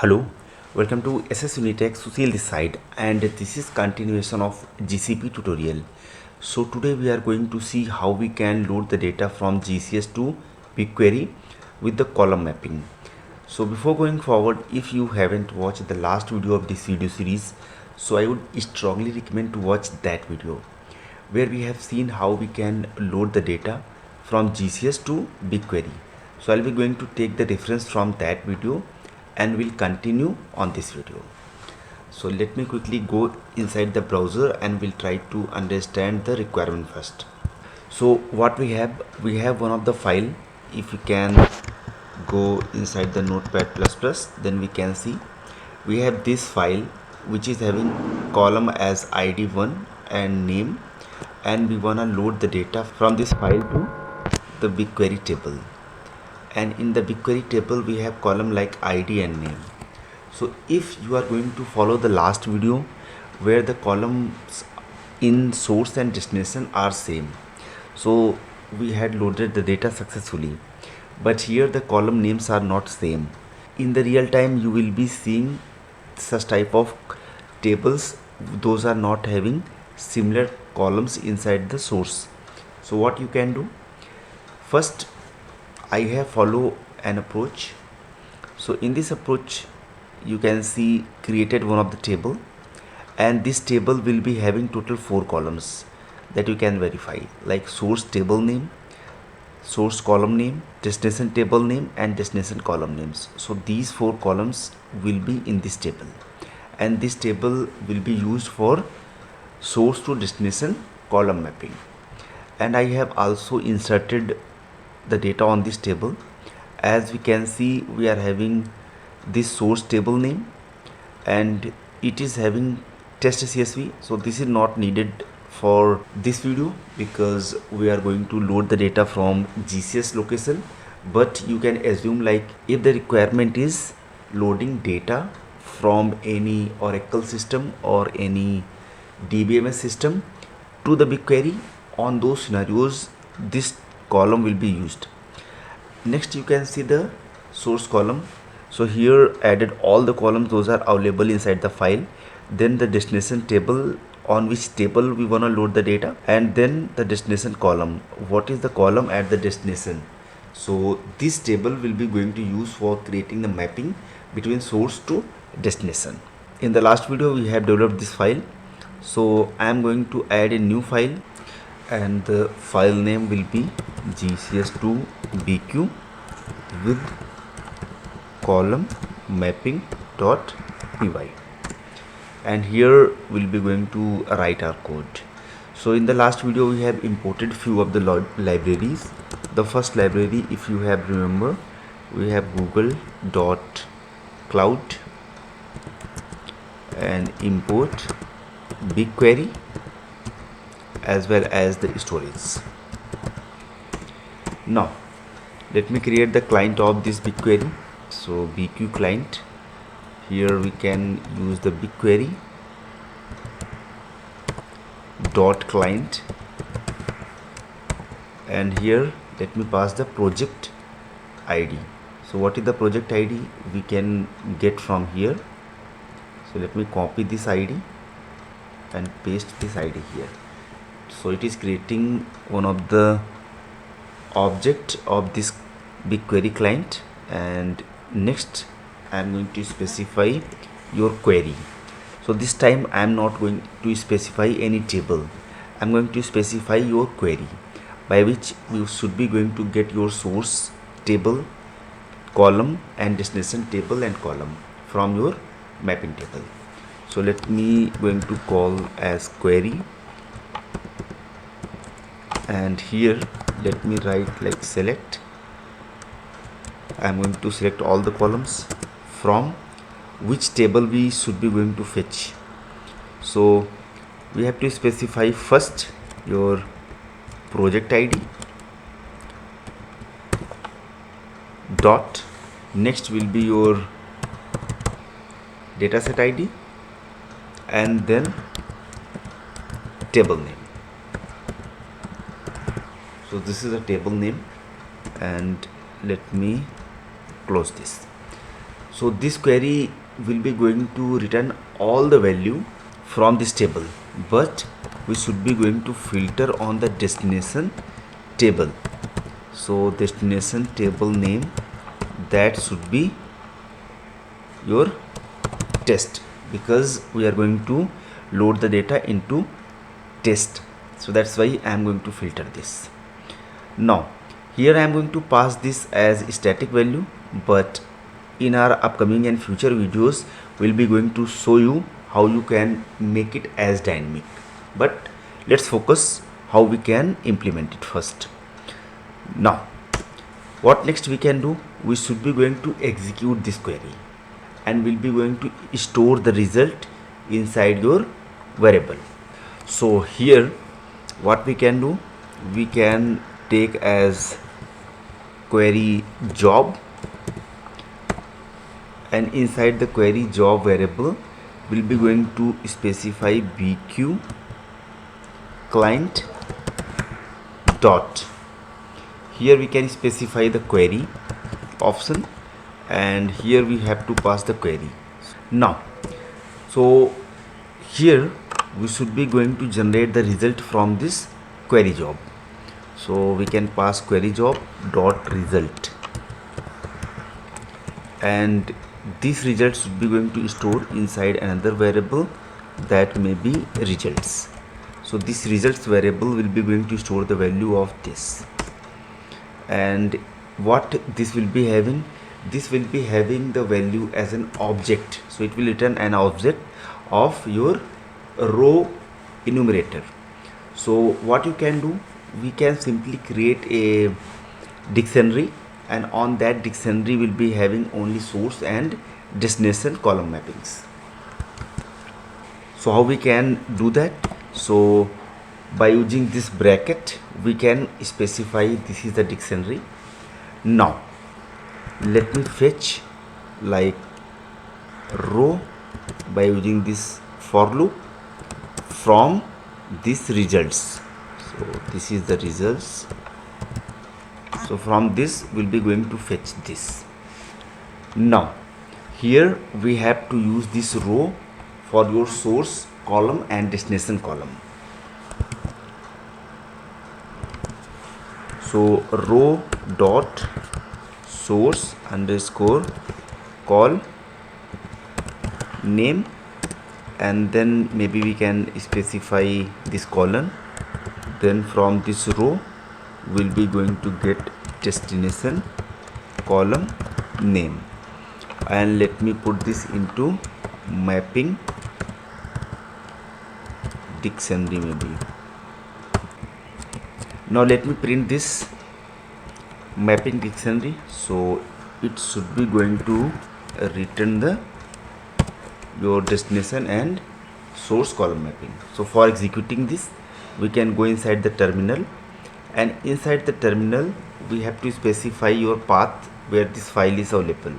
Hello, welcome to SS Unitech. Susil this side, and this is continuation of GCP tutorial. So today we are going to see how we can load the data from GCS to bigquery with the column mapping. So before going forward, if you haven't watched the last video of this video series, so I would strongly recommend to watch that video where we have seen how we can load the data from GCS to bigquery. So I'll be going to take the reference from that video and we'll continue on this video. So let me quickly go inside the browser and we'll try to understand the requirement first. So what we have one of the file. If you can go inside the notepad plus, then we can see we have this file which is having column as id1 and name, and we wanna load the data from this file to the bigquery table. And in the bigquery table we have column like id and name. So if you are going to follow the last video where the columns in source and destination are same, so we had loaded the data successfully, but here the column names are not same. In the real time you will be seeing such type of tables, those are not having similar columns inside the source. So what you can do, first I have follow an approach. So in this approach you can see created one of the table, and this table will be having total 4 columns that you can verify, like source table name, source column name, destination table name, and destination column names. So these 4 columns will be in this table, and this table will be used for source to destination column mapping. And I have also inserted the data on this table. As we can see, we are having this source table name and it is having test CSV. So this is not needed for this video because we are going to load the data from GCS location, but you can assume like if the requirement is loading data from any Oracle system or any DBMS system to the bigquery, on those scenarios this column will be used. Next you can see the source column. So here added all the columns, those are available inside the file. Then the destination table, on which table we want to load the data, and then the destination column, what is the column at the destination. So this table will be going to use for creating the mapping between source to destination. In the last video we have developed this file, so I am going to add a new file and the file name will be gcs2 bq with column mapping.py, and here we'll be going to write our code. So in the last video we have imported few of the libraries. The first library, if you have remember, we have google.cloud and import bigquery as well as the storage. Now let me create the client of this bigquery. So bqclient, here we can use the bigquery.Client, and here let me pass the project ID. So what is the project ID we can get from here. So let me copy this ID and paste this ID here. So it is creating one of the object of this bigquery client, and next I am going to specify your query. So this time I am not going to specify any table, I am going to specify your query, by which you should be going to get your source table, column, and destination table and column from your mapping table. So let me going to call as query, and here let me write like select. I am going to select all the columns from which table we should be going to fetch. So we have to specify first your project ID dot, next will be your dataset ID, and then table name. So this is a table name, and let me close this. So this query will be going to return all the value from this table, but we should be going to filter on the destination table. So destination table name, that should be your test, because we are going to load the data into test. So that's why I am going to filter this. Now here I am going to pass this as static value, but in our upcoming and future videos we'll be going to show you how you can make it as dynamic. But let's focus how we can implement it first. Now what next we can do, we should be going to execute this query, and we'll be going to store the result inside your variable. So here what we can do, we can take as query job, and inside the query job variable we'll be going to specify bqclient dot. Here we can specify the query option, and here we have to pass the query. Now so here we should be going to generate the result from this query job. So we can pass query job dot result, and this result should be going to store inside another variable, that may be results. So this results variable will be going to store the value of this, and what this will be having, this will be having the value as an object. So it will return an object of your row enumerator. So what you can do, we can simply create a dictionary, and on that dictionary will be having only source and destination column mappings. So how we can do that? So by using this bracket we can specify this is the dictionary. Now let me fetch like row by using this for loop from this results. So this is the results. So from this we'll be going to fetch this. Now here we have to use this row for your source column and destination column. So row dot source underscore call name, and then maybe we can specify this column. Then from this row we'll be going to get destination column name, and let me put this into mapping dictionary maybe. Now let me print this mapping dictionary. So it should be going to return the your destination and source column mapping. So for executing this we can go inside the terminal, and inside the terminal we have to specify your path where this file is available.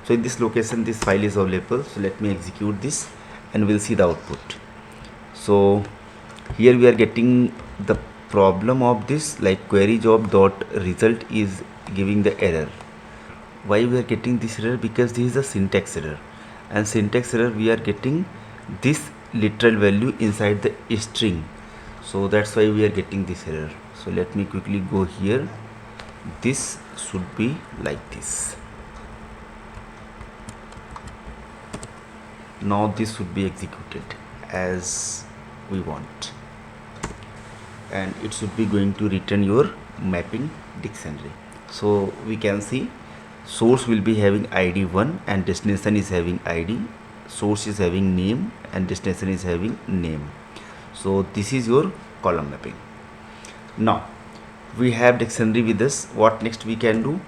So in this location this file is available. So let me execute this and we'll see the output. So here we are getting the problem of this, like query job dot result is giving the error. Why we are getting this error? Because this is a syntax error, and syntax error we are getting this literal value inside the string. So that's why we are getting this error. So let me quickly go here. This should be like this. Now this should be executed as we want, and it should be going to return your mapping dictionary. So we can see source will be having id 1 and destination is having id, source is having name and destination is having name. So this is your column mapping. Now we have dictionary with us. What next we can do?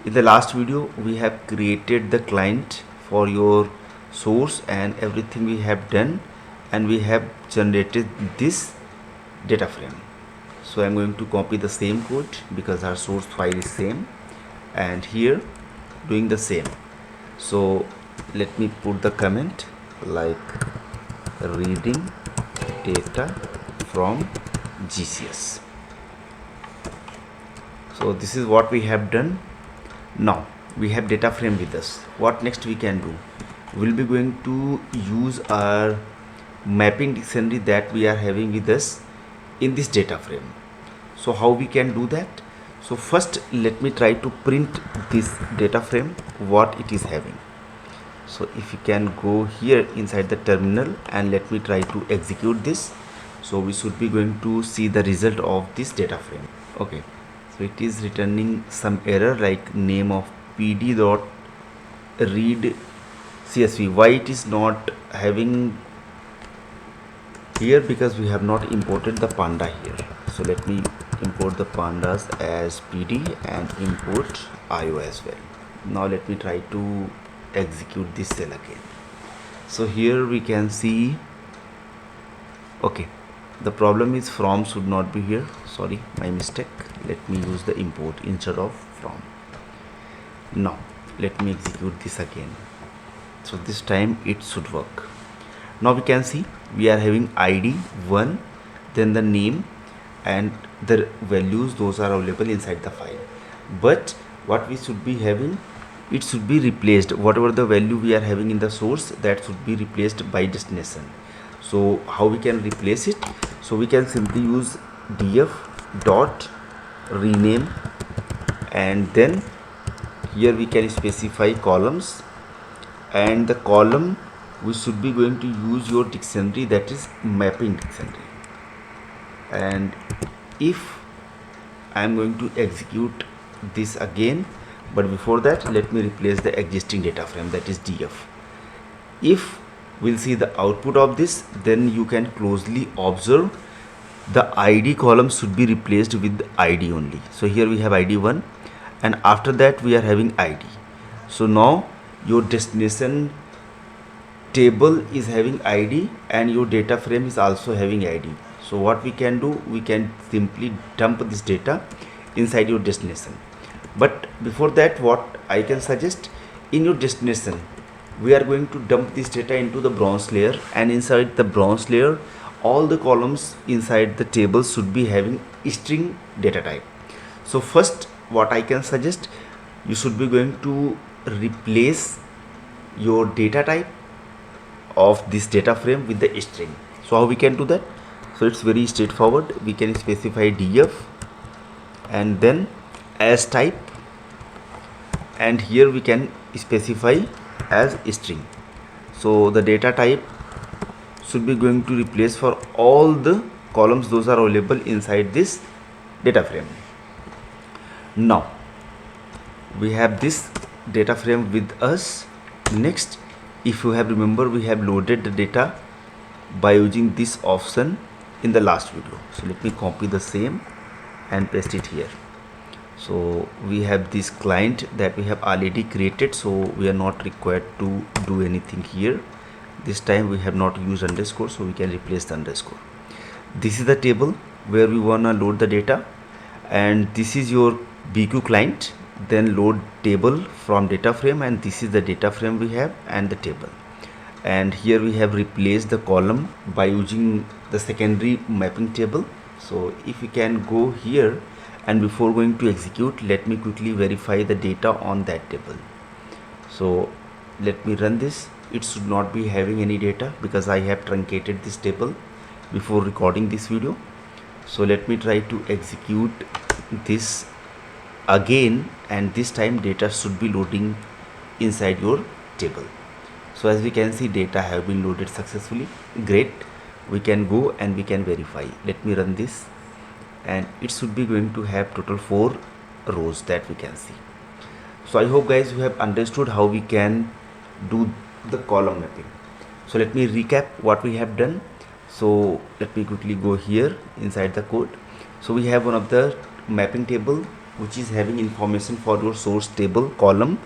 In the last video we have created the client for your source and everything we have done, and we have generated this data frame. So I'm going to copy the same code because our source file is same, and here doing the same. So let me put the comment like reading data from GCS. So this is what we have done. Now we have data frame with us. What next we can do? We'll be going to use our mapping dictionary that we are having with us in this data frame. So how we can do that? So first let me try to print this data frame what it is having. So if you can go here inside the terminal and let me try to execute this. So we should be going to see the result of this data frame. Okay, so it is returning some error like name of pd dot read csv. Why it is not having here? Because we have not imported the panda here. So let me import the pandas as pd and import io as well. Now let me try to execute this cell again. So here we can see, okay, the problem is from should not be here. Sorry, my mistake. Let me use the import instead of from. Now let me execute this again. So this time it should work. Now we can see we are having id 1, then the name and the values, those are available inside the file. But what we should be having, it should be replaced. Whatever the value we are having in the source, that should be replaced by destination. So how we can replace it? So we can simply use df dot rename, and then here we can specify columns, and the column we should be going to use your dictionary, that is mapping dictionary. And if I am going to execute this again, but before that let me replace the existing data frame, that is df. If we'll see the output of this, then you can closely observe the id column should be replaced with id only. So here we have id 1 and after that we are having id. So now your destination table is having id and your data frame is also having id. So what we can do, we can simply dump this data inside your destination. But before that, what I can suggest, in your destination we are going to dump this data into the bronze layer, and inside the bronze layer all the columns inside the table should be having string data type. So first what I can suggest, you should be going to replace your data type of this data frame with the string. So how we can do that? So it's very straightforward. We can specify df and then as type, and here we can specify as string. So the data type should be going to replace for all the columns, those are available inside this data frame. Now we have this data frame with us. Next, if you have remember, we have loaded the data by using this option in the last video. So let me copy the same and paste it here. So we have this client that we have already created, so we are not required to do anything here. This time we have not used underscore, so we can replace the underscore. This is the table where we want to load the data, and this is your bqclient. Then load table from data frame, and this is the data frame we have and the table. And here we have replaced the column by using the secondary mapping table. So if we can go here, and before going to execute, let me quickly verify the data on that table. So let me run this. It should not be having any data because I have truncated this table before recording this video. So let me try to execute this again, and this time data should be loading inside your table. So as we can see, data have been loaded successfully. Great. We can go and we can verify. Let me run this, and it should be going to have total 4 rows that we can see. So I hope guys you have understood how we can do the column mapping. So let me recap what we have done. So let me quickly go here inside the code. So we have one of the mapping table which is having information for your source table column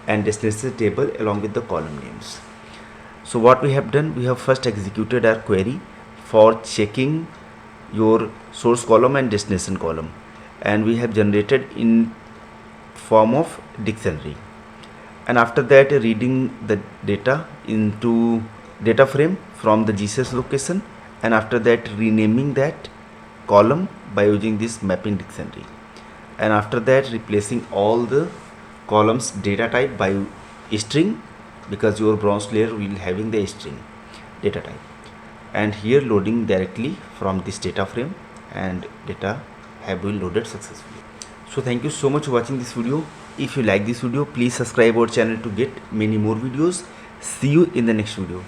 and destination table along with the column names. So what we have done, we have first executed our query for checking your source column and destination column, and we have generated in form of dictionary, and after that reading the data into data frame from the GCS location, and after that renaming that column by using this mapping dictionary, and after that replacing all the columns data type by string, because your bronze layer will having the string data type, and here loading directly from this data frame, and data have been loaded successfully. So thank you so much for watching this video. If you like this video, please subscribe our channel to get many more videos. See you in the next video.